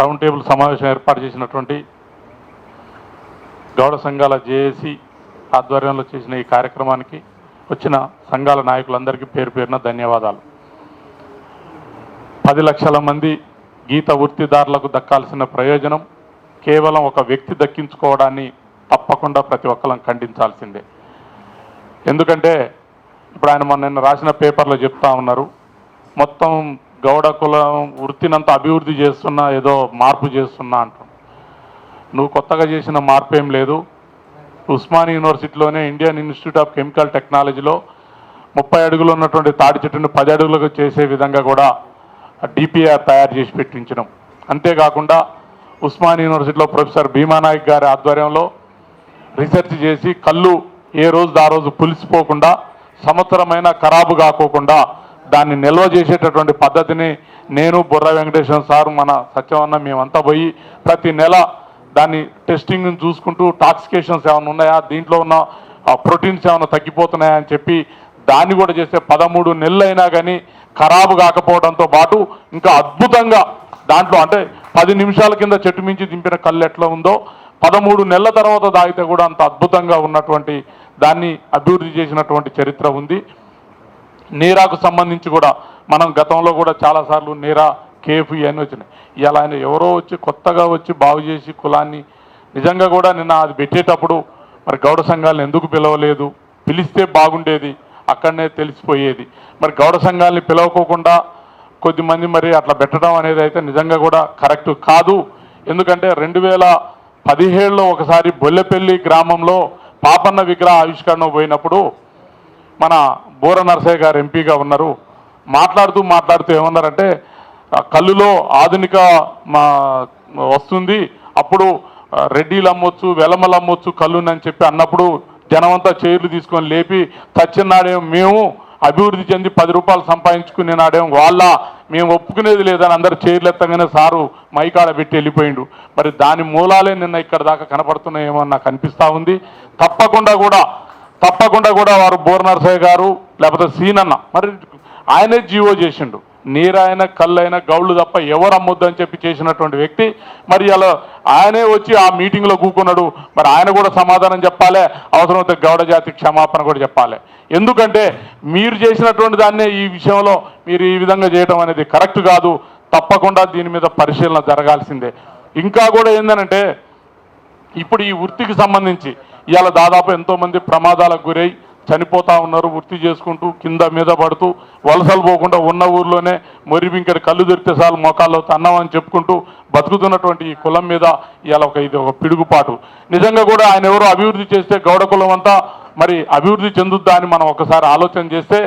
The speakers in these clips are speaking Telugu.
రౌండ్ టేబుల్ సమావేశం ఏర్పాటు చేసినటువంటి గౌడ సంఘాల జేఏసీ ఆధ్వర్యంలో చేసిన ఈ కార్యక్రమానికి వచ్చిన సంఘాల నాయకులందరికీ పేరు పేరున ధన్యవాదాలు. 10 లక్షల మంది గీత వృత్తిదారులకు దక్కాల్సిన ప్రయోజనం కేవలం ఒక వ్యక్తి దక్కించుకోవడాన్ని తప్పకుండా ప్రతి ఒక్కరం ఖండించాల్సిందే. ఎందుకంటే ఇప్పుడు ఆయన నిన్న రాసిన పేపర్లో చెప్తా ఉన్నారు, మొత్తం గౌడ కులం వృత్తినంతా అభివృద్ధి చేస్తున్నా, ఏదో మార్పు చేస్తున్నా అంటాం. నువ్వు కొత్తగా చేసిన మార్పు ఏం లేదు. ఉస్మానియా యూనివర్సిటీలోనే ఇండియన్ ఇన్స్టిట్యూట్ ఆఫ్ కెమికల్ టెక్నాలజీలో 30 అడుగులు ఉన్నటువంటి తాడి చెట్టును 10 అడుగులకు చేసే విధంగా కూడా డిపిఆర్ తయారు చేసి పెట్టించడం. అంతేకాకుండా ఉస్మానియా యూనివర్సిటీలో ప్రొఫెసర్ భీమానాయక్ గారి ఆధ్వర్యంలో రీసెర్చ్ చేసి కళ్ళు ఏ రోజు ఆ రోజు పులిసిపోకుండా సంవత్సరమైన ఖరాబు కాకోకుండా దాన్ని నిల్వ చేసేటటువంటి పద్ధతిని నేను బుర్ర వెంకటేశ్వర సార్ మన సత్యవన్న మేమంతా పోయి ప్రతి నెల దాన్ని టెస్టింగ్ని చూసుకుంటూ టాక్సికేషన్స్ ఏమైనా ఉన్నాయా, దీంట్లో ఉన్న ప్రోటీన్స్ ఏమైనా తగ్గిపోతున్నాయా అని చెప్పి దాన్ని కూడా చేస్తే 13 నెలలు అయినా కానీ ఖరాబు కాకపోవడంతో పాటు ఇంకా అద్భుతంగా దాంట్లో అంటే 10 నిమిషాల కింద చెట్టు మించి దింపిన కళ్ళు ఎట్లా ఉందో 13 నెలల తర్వాత తాగితే కూడా అంత అద్భుతంగా ఉన్నటువంటి దాన్ని అభివృద్ధి చేసినటువంటి చరిత్ర ఉంది. నీరాకు సంబంధించి కూడా మనం గతంలో కూడా చాలాసార్లు నీరా కేఫ్ ఇవన్నీ వచ్చినాయి. ఇలా ఆయన ఎవరో వచ్చి కొత్తగా వచ్చి బాగు చేసి కులాన్ని నిజంగా కూడా నిన్న అది పెట్టేటప్పుడు మరి గౌడ సంఘాలను ఎందుకు పిలవలేదు, పిలిస్తే బాగుండేది, అక్కడనే తెలిసిపోయేది. మరి గౌడ సంఘాలని పిలవకోకుండా కొద్దిమంది మరి అట్లా పెట్టడం అనేది అయితే నిజంగా కూడా కరెక్ట్ కాదు. ఎందుకంటే 2017లో ఒకసారి బొల్లెపల్లి గ్రామంలో పాపన్న విగ్రహ ఆవిష్కరణ పోయినప్పుడు మన బోర నరసయ్య గారు ఎంపీగా ఉన్నారు. మాట్లాడుతూ ఏమన్నారంటే కళ్ళులో ఆధునిక వస్తుంది, అప్పుడు రెడ్డిలు అమ్మొచ్చు, వెలమలు అమ్మొచ్చు కళ్ళునని చెప్పి అన్నప్పుడు జనమంతా చైర్లు తీసుకొని లేపి చచ్చినాడేమో మేము అభివృద్ధి చెంది 10 రూపాయలు సంపాదించుకునే నాడేమో వాళ్ళ మేము ఒప్పుకునేది లేదని అందరు చైర్లు ఎత్తగానే సారు మైకాడ పెట్టి వెళ్ళిపోయిండు. మరి దాని మూలాలే నిన్న ఇక్కడ దాకా కనపడుతున్నాయేమో నాకు అనిపిస్తూ ఉంది. తప్పకుండా కూడా వారు బోర నరసయ్య గారు లేకపోతే సీనన్న మరి ఆయనే జీవో చేసిండు. నీరైనా కళ్ళైనా గౌళ్ళు తప్ప ఎవరు అమ్మొద్దు అని చెప్పి చేసినటువంటి వ్యక్తి మరి అలా ఆయనే వచ్చి ఆ మీటింగ్లో కూకున్నాడు. మరి ఆయన కూడా సమాధానం చెప్పాలి, అవసరమైతే గౌడ జాతి క్షమాపణ కూడా చెప్పాలి. ఎందుకంటే మీరు చేసినటువంటి దాన్నే ఈ విషయంలో మీరు ఈ విధంగా చేయడం అనేది కరెక్ట్ కాదు. తప్పకుండా దీని మీద పరిశీలన జరగాల్సిందే. ఇంకా కూడా ఏంటంటే ఇప్పుడు ఈ వృత్తికి సంబంధించి ఇవాళ దాదాపు ఎంతోమంది ప్రమాదాలకు గురై చనిపోతూ ఉన్నారు. వృత్తి చేసుకుంటూ కింద మీద పడుతూ వలసలు పోకుండా ఉన్న ఊర్లోనే మొరిబింకడి కళ్ళు దొరికితే చాలు మోకాల్లో తన్నాం అని చెప్పుకుంటూ బతుకుతున్నటువంటి ఈ కులం మీద ఇవాళ ఇది ఒక పిడుగుపాటు. నిజంగా కూడా ఆయన ఎవరో అభివృద్ధి చేస్తే గౌడ కులం అంతా మరి అభివృద్ధి చెందుద్దా అని మనం ఒకసారి ఆలోచన చేస్తే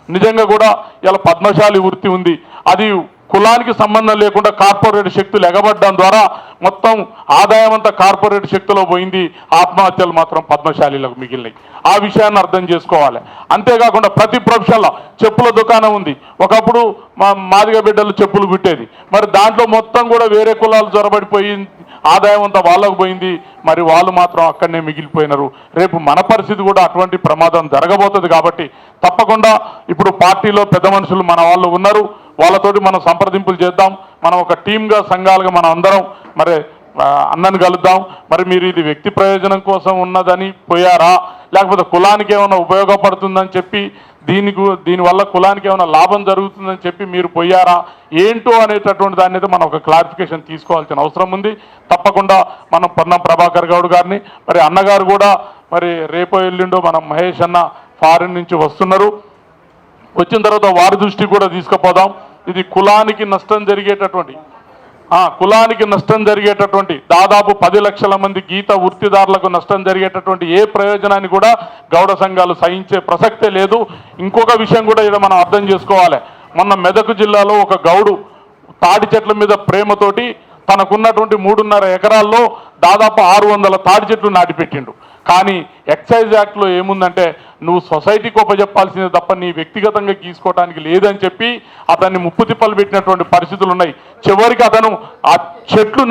నిజంగా కూడా ఇలా పద్మశాలి వృత్తి ఉంది. అది కులానికి సంబంధం లేకుండా కార్పొరేట్ శక్తులు ఎగబడ్డం ద్వారా మొత్తం ఆదాయం అంతా కార్పొరేట్ శక్తిలో పోయింది. ఆత్మహత్యలు మాత్రం పద్మశాలీలకు మిగిలినాయి. ఆ విషయాన్ని అర్థం చేసుకోవాలి. అంతేకాకుండా ప్రతి ప్రొఫెషన్లో చెప్పుల దుకాణం ఉంది. ఒకప్పుడు మాదిగ బిడ్డలు చెప్పులు కుట్టేది. మరి దాంట్లో మొత్తం కూడా వేరే కులాలు జొరబడిపోయి ఆదాయం అంతా వాళ్ళకు పోయింది. మరి వాళ్ళు మాత్రం అక్కడనే మిగిలిపోయినారు. రేపు మన పరిస్థితి కూడా అటువంటి ప్రమాదం జరగబోతుంది. కాబట్టి తప్పకుండా ఇప్పుడు పార్టీలో పెద్ద మనుషులు మన వాళ్ళు ఉన్నారు, వాళ్ళతోటి మనం సంప్రదింపులు చేద్దాం. మనం ఒక టీమ్గా సంఘాలుగా మనం అందరం మరి అన్నను కలుద్దాం. మరి మీరు ఇది వ్యక్తి ప్రయోజనం ఉన్నదని పోయారా, లేకపోతే కులానికి ఏమైనా ఉపయోగపడుతుందని చెప్పి దీనివల్ల కులానికి ఏమైనా లాభం జరుగుతుందని చెప్పి మీరు పోయారా ఏంటో అనేటటువంటి దాని మీద మనం ఒక క్లారిఫికేషన్ తీసుకోవాల్సిన అవసరం ఉంది. తప్పకుండా మనం పొన్నం ప్రభాకర్ గౌడ్ గారిని మరి అన్నగారు కూడా మరి రేపో ఎల్లుండో మనం మహేష్ అన్న ఫారిన్ నుంచి వస్తున్నారు. వచ్చిన తర్వాత వారి దృష్టికి కూడా తీసుకుపోదాం. ఇది కులానికి నష్టం జరిగేటటువంటి దాదాపు 10 లక్షల మంది గీత వృత్తిదారులకు నష్టం జరిగేటటువంటి ఏ ప్రయోజనాన్ని కూడా గౌడ సంఘాలు సహించే ప్రసక్తే లేదు. ఇంకొక విషయం కూడా ఇది మనం అర్థం చేసుకోవాలి. మొన్న మెదక్ జిల్లాలో ఒక గౌడు తాడి చెట్ల మీద ప్రేమతోటి తనకున్నటువంటి 3.5 ఎకరాల్లో దాదాపు 600 తాడి చెట్లు నాటిపెట్టిండు. కానీ ఎక్సైజ్ యాక్ట్లో ఏముందంటే నువ్వు సొసైటీకి ఉపజెప్పాల్సిందే తప్ప నీ వ్యక్తిగతంగా గీసుకోవడానికి లేదని చెప్పి అతన్ని ముప్పు తిప్పలు పెట్టినటువంటి పరిస్థితులు ఉన్నాయి. చివరికి అతను ఆ చెట్లు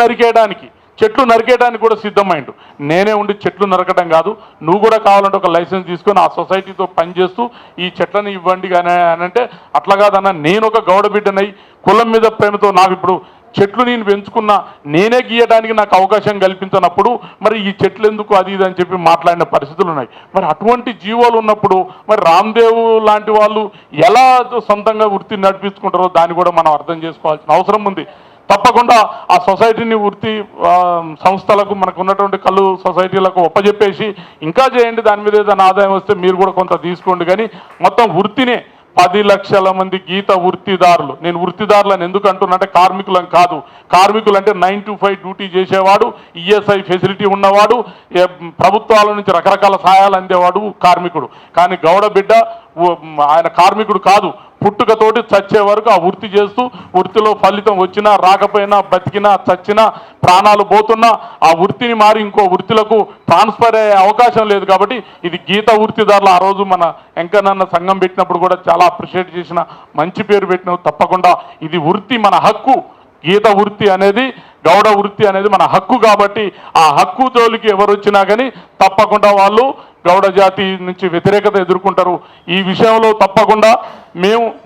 నరికేయడానికి కూడా సిద్ధమైండు. నేనే ఉండి చెట్లు నరకడం కాదు, నువ్వు కూడా కావాలంటే ఒక లైసెన్స్ తీసుకొని ఆ సొసైటీతో పనిచేస్తూ ఈ చెట్లను ఇవ్వండి కానీ అని అంటే అట్లా కాదన్నా నేను ఒక గౌడ బిడ్డనై కులం మీద ప్రేమతో నాకు ఇప్పుడు చెట్లు నేను పెంచుకున్నా, నేనే గీయడానికి నాకు అవకాశం కల్పించినప్పుడు మరి ఈ చెట్లు ఎందుకు అది ఇది అని చెప్పి మాట్లాడిన పరిస్థితులు ఉన్నాయి. మరి అటువంటి జీవోలు ఉన్నప్పుడు మరి రామ్దేవ్ లాంటి వాళ్ళు ఎలా సొంతంగా వృత్తి నడిపించుకుంటారో దాన్ని కూడా మనం అర్థం చేసుకోవాల్సిన అవసరం ఉంది. తప్పకుండా ఆ సొసైటీని వృత్తి సంస్థలకు, మనకు ఉన్నటువంటి కళ్ళు సొసైటీలకు ఒప్పజెప్పేసి ఇంకా చేయండి, దాని మీద ఏదైనా ఆదాయం వస్తే మీరు కూడా కొంత తీసుకోండి. కానీ మొత్తం వృత్తినే 10 లక్షల మంది గీత వృత్తిదారులు, నేను వృత్తిదారులను ఎందుకు అంటున్నానంటే కార్మికులను కాదు, కార్మికులు అంటే 9 to 5 డ్యూటీ చేసేవాడు, ఈఎస్ఐ ఫెసిలిటీ ఉన్నవాడు, ప్రభుత్వాల నుంచి రకరకాల సహాయాలు అందేవాడు కార్మికుడు. కానీ గౌడ బిడ్డ ఆయన కార్మికుడు కాదు, పుట్టుకతోటి చచ్చే వరకు ఆ వృత్తి చేస్తూ వృత్తిలో ఫలితం వచ్చినా రాకపోయినా, బతికినా చచ్చినా, ప్రాణాలు పోతున్నా ఆ వృత్తిని మారి ఇంకో వృత్తులకు ట్రాన్స్ఫర్ అయ్యే అవకాశం లేదు. కాబట్టి ఇది గీత వృత్తిదారులు ఆ రోజు మన వెంకన్న సంఘం పెట్టినప్పుడు కూడా చాలా అప్రిషియేట్ చేసిన, మంచి పేరు పెట్టిన. తప్పకుండా ఇది వృత్తి మన హక్కు. గీత వృత్తి అనేది, గౌడ వృత్తి అనేది మన హక్కు. కాబట్టి ఆ హక్కు జోలికి ఎవరు వచ్చినా కానీ తప్పకుండా వాళ్ళు గౌడ జాతి నుంచి వ్యతిరేకత ఎదుర్కొంటారు. ఈ విషయంలో తప్పకుండా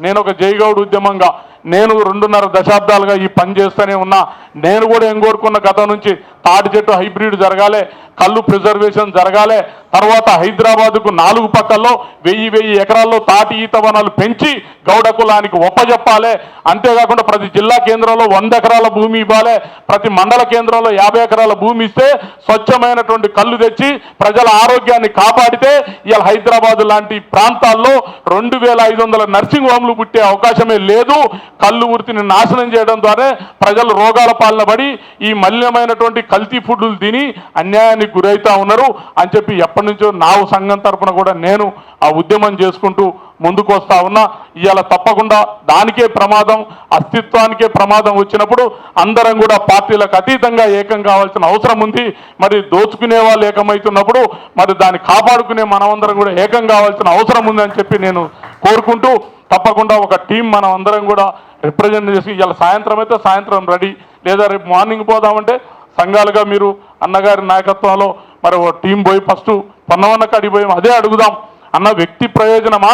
నేను ఒక జై గౌడ్ ఉద్యమంగా నేను 2.5 దశాబ్దాలుగా ఈ పని చేస్తూనే ఉన్నా. నేను కూడా ఏం కోరుకున్న గతం నుంచి తాటి చెట్టు హైబ్రిడ్ జరగాలి, కళ్ళు ప్రిజర్వేషన్ జరగాలి, తర్వాత హైదరాబాదుకు 4 పక్కల్లో 1000 ఎకరాల్లో తాటి ఈత వనాలు పెంచి గౌడ కులానికి ఒప్పజెప్పాలి. అంతేకాకుండా ప్రతి జిల్లా కేంద్రంలో 100 ఎకరాల భూమి ఇవ్వాలి, ప్రతి మండల కేంద్రంలో 50 ఎకరాల భూమి ఇస్తే స్వచ్ఛమైనటువంటి కళ్ళు తెచ్చి ప్రజల ఆరోగ్యాన్ని కాపాడితే ఇవాళ హైదరాబాద్ లాంటి ప్రాంతాల్లో 2500 నర్సింగ్ హోమ్లు పుట్టే అవకాశమే లేదు. కళ్ళు వృత్తిని నాశనం చేయడం ద్వారా ప్రజలు రోగాల పాలన పడి ఈ మలినమైనటువంటి కల్తీ ఫుడ్లు తిని అన్యాయానికి గురవుతా ఉన్నారు అని చెప్పి ఎప్పటి నుంచో నా సంఘం తరపున కూడా నేను ఆ ఉద్యమం చేసుకుంటూ ముందుకు వస్తా ఉన్నా. ఇవాళ తప్పకుండా దానికే ప్రమాదం, అస్తిత్వానికే ప్రమాదం వచ్చినప్పుడు అందరం కూడా పార్టీలకు అతీతంగా ఏకం కావాల్సిన అవసరం ఉంది. మరి దోచుకునే వాళ్ళు ఏకమవుతున్నప్పుడు మరి దాన్ని కాపాడుకునే మనమందరం కూడా ఏకం కావాల్సిన అవసరం ఉందని చెప్పి నేను కోరుకుంటూ, తప్పకుండా ఒక టీం మనం అందరం కూడా రిప్రజెంట్ చేసి ఇవాళ సాయంత్రం అయితే సాయంత్రం రెడీ, లేదా రేపు మార్నింగ్ పోదామంటే సంఘాలుగా మీరు అన్నగారి నాయకత్వంలో మరి ఓ టీం పోయి ఫస్ట్ పొన్నవన్న కాడికి పోయి అదే అడుగుదాం, అన్న వ్యక్తి ప్రయోజనమా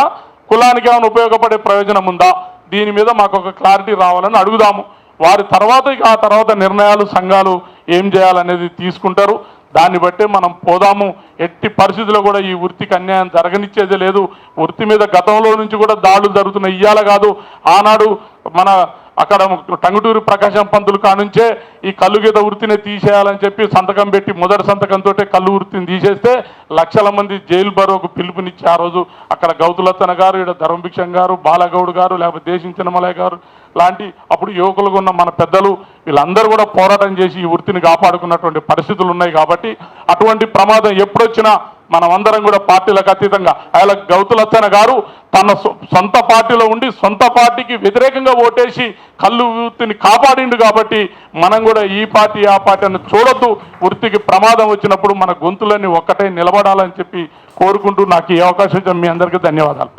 కులానికి ఏమైనా ఉపయోగపడే ప్రయోజనం ఉందా, దీని మీద మాకు ఒక క్లారిటీ రావాలని అడుగుదాము. వారి తర్వాత ఆ తర్వాత నిర్ణయాలు సంఘాలు ఏం చేయాలనేది తీసుకుంటారు. దాన్ని బట్టే మనం పోదాము. ఎట్టి పరిస్థితుల్లో కూడా ఈ వృత్తికి అన్యాయం జరగనిచ్చేది లేదు. వృత్తి మీద గతంలో నుంచి కూడా దాడులు జరుగుతున్నాయి, ఇయ్యాల కాదు. ఆనాడు మన అక్కడ టంగుటూరి ప్రకాశం పంతులు కానుంచే ఈ కళ్ళు గీత వృత్తిని తీసేయాలని చెప్పి సంతకం పెట్టి మొదటి సంతకంతో కళ్ళు వృత్తిని తీసేస్తే లక్షల మంది జైలు బరోకు పిలుపునిచ్చి ఆ రోజు అక్కడ గౌతులత్తన గారు, ఇక్కడ ధర్మభిక్షం గారు, బాలగౌడ్ గారు, లేకపోతే దేశించనమలయ్య గారు లాంటి అప్పుడు యువకులుగా ఉన్న మన పెద్దలు వీళ్ళందరూ కూడా పోరాటం చేసి ఈ వృత్తిని కాపాడుకున్నటువంటి పరిస్థితులు ఉన్నాయి. కాబట్టి అటువంటి ప్రమాదం ఎప్పుడొచ్చినా మనమందరం కూడా పార్టీలకు అతీతంగా, ఆయన గౌతులచ్చన గారు తన సొంత పార్టీలో ఉండి సొంత పార్టీకి వ్యతిరేకంగా ఓటేసి కళ్ళు వృత్తిని కాపాడిండు. కాబట్టి మనం కూడా ఈ పార్టీ ఆ పార్టీ అని చూడొద్దు. వృత్తికి ప్రమాదం వచ్చినప్పుడు మన గొంతులన్నీ ఒక్కటే నిలబడాలని చెప్పి కోరుకుంటూ నాకు ఈ అవకాశం ఇచ్చిన మీ అందరికీ ధన్యవాదాలు.